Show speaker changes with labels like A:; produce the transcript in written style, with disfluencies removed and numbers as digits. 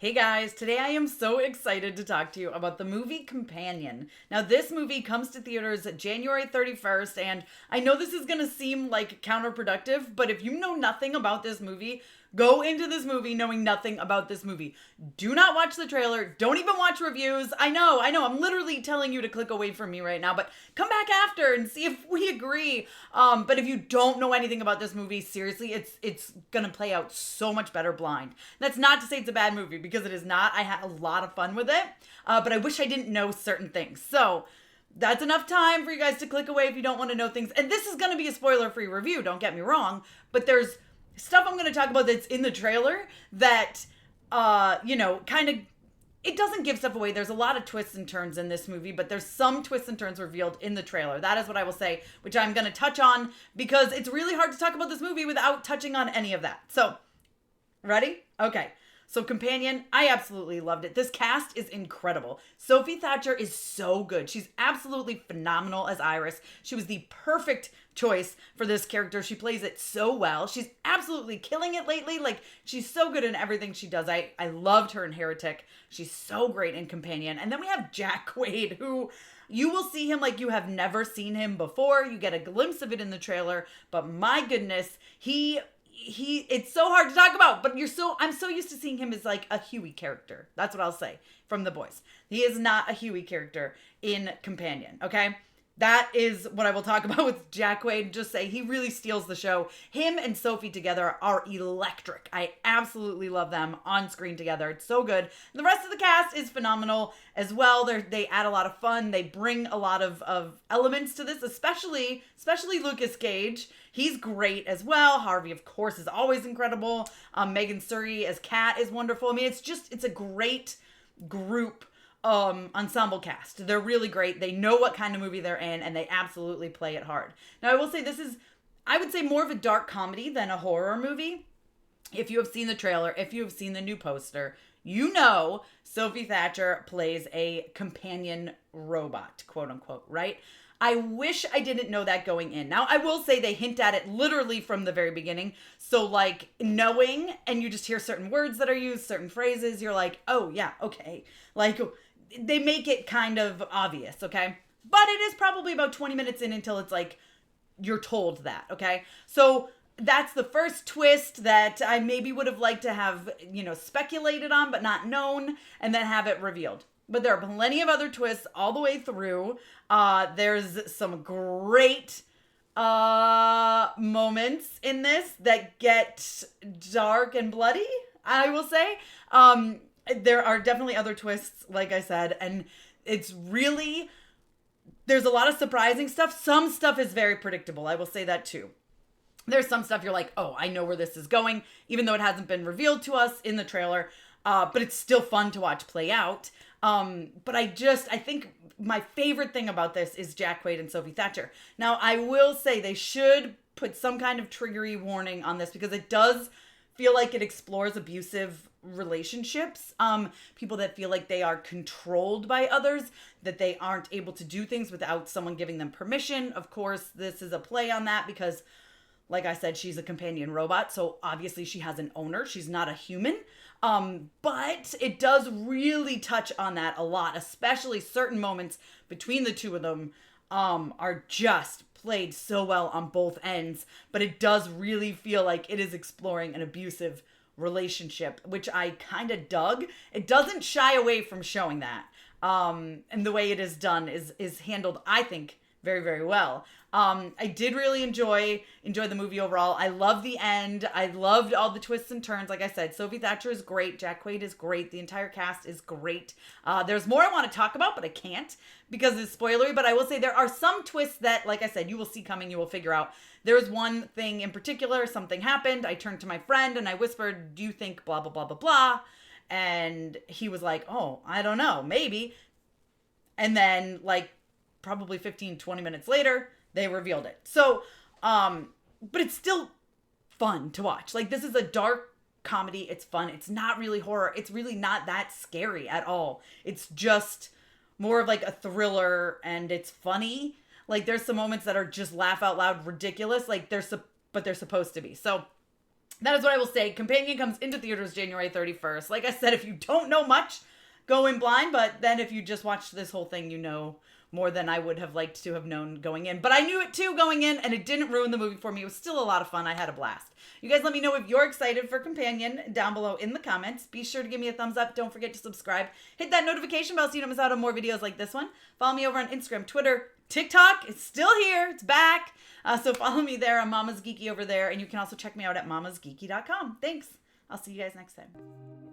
A: Hey guys, today I am so excited to talk to you about the movie Companion. Now, this movie comes to theaters January 31st, and I know this is going to seem like counterproductive, but if you know nothing about this movie, go into this movie knowing nothing about this movie. Do not watch the trailer. Don't even watch reviews. I know. I'm literally telling you to click away from me right now, but come back after and see if we agree. But if you don't know anything about this movie, seriously, it's gonna play out so much better blind. That's not to say it's a bad movie, because it is not. I had a lot of fun with it, but I wish I didn't know certain things. So that's enough time for you guys to click away if you don't want to know things. And this is going to be a spoiler-free review, don't get me wrong, but there's stuff I'm going to talk about that's in the trailer that, kind of, it doesn't give stuff away. There's a lot of twists and turns in this movie, but there's some twists and turns revealed in the trailer. That is what I will say, which I'm going to touch on because it's really hard to talk about this movie without touching on any of that. So, ready? Okay. So Companion, I absolutely loved it. This cast is incredible. Sophie Thatcher is so good. She's absolutely phenomenal as Iris. She was the perfect choice for this character. She plays it so well. She's absolutely killing it lately. Like, she's so good in everything she does. I loved her in Heretic. She's so great in Companion. And then we have Jack Quaid, who you will see him like you have never seen him before. You get a glimpse of it in the trailer, but my goodness, he it's so hard to talk about, but I'm so used to seeing him as like a Huey character. That's what I'll say from The Boys. He is not a Huey character in Companion, okay? That is what I will talk about with Jack Quaid. Just say he really steals the show. Him and Sophie together are electric. I absolutely love them on screen together. It's so good. And the rest of the cast is phenomenal as well. They add a lot of fun. They bring a lot of elements to this, especially Lucas Gage. He's great as well. Harvey, of course, is always incredible. Megan Suri as Kat is wonderful. I mean, it's a great group ensemble cast. They're really great. They know what kind of movie they're in, and they absolutely play it hard. Now, I will say this is, I would say, more of a dark comedy than a horror movie. If you have seen the trailer, if you have seen the new poster, you know Sophie Thatcher plays a companion robot, quote unquote, right? I wish I didn't know that going in. Now, I will say they hint at it literally from the very beginning. So, like, knowing, and you just hear certain words that are used, certain phrases, you're like, oh, yeah, okay. Like, they make it kind of obvious, okay? But it is probably about 20 minutes in until it's like, you're told that, okay? So that's the first twist that I maybe would have liked to have, speculated on, but not known, and then have it revealed. But there are plenty of other twists all the way through. There's some great moments in this that get dark and bloody, I will say. There are definitely other twists, like I said, and it's really, there's a lot of surprising stuff. Some stuff is very predictable. I will say that too. There's some stuff you're like, oh, I know where this is going, even though it hasn't been revealed to us in the trailer. But it's still fun to watch play out. But I think my favorite thing about this is Jack Quaid and Sophie Thatcher. Now, I will say they should put some kind of triggery warning on this, because it does feel like it explores abusive relationships. People that feel like they are controlled by others, that they aren't able to do things without someone giving them permission. Of course, this is a play on that because, like I said, she's a companion robot, so obviously she has an owner. She's not a human. But it does really touch on that a lot, especially certain moments between the two of them are just played so well on both ends. But it does really feel like it is exploring an abusive relationship, which I kind of dug. It doesn't shy away from showing that. And the way it is done is handled, I think, very, very well. I did really enjoy the movie overall. I love the end. I loved all the twists and turns. Like I said, Sophie Thatcher is great. Jack Quaid is great. The entire cast is great. There's more I want to talk about, but I can't because it's spoilery. But I will say there are some twists that, like I said, you will see coming. You will figure out. There's one thing in particular. Something happened. I turned to my friend and I whispered, "Do you think blah, blah, blah, blah, blah?" And he was like, "Oh, I don't know. Maybe." And then, like, probably 15, 20 minutes later, they revealed it. So, but it's still fun to watch. Like, this is a dark comedy. It's fun. It's not really horror. It's really not that scary at all. It's just more of like a thriller, and it's funny. Like, there's some moments that are just laugh out loud ridiculous. Like, but they're supposed to be. So That is what I will say. Companion comes into theaters January 31st. Like I said, if you don't know much, go in blind. But then if you just watched this whole thing, you know more than I would have liked to have known going in. But I knew it too going in, and it didn't ruin the movie for me. It was still a lot of fun. I had a blast. You guys let me know if you're excited for Companion down below in the comments. Be sure to give me a thumbs up. Don't forget to subscribe. Hit that notification bell so you don't miss out on more videos like this one. Follow me over on Instagram, Twitter, TikTok. It's still here. It's back. So follow me there. I'm Mama's Geeky over there. And you can also check me out at mamasgeeky.com. Thanks. I'll see you guys next time.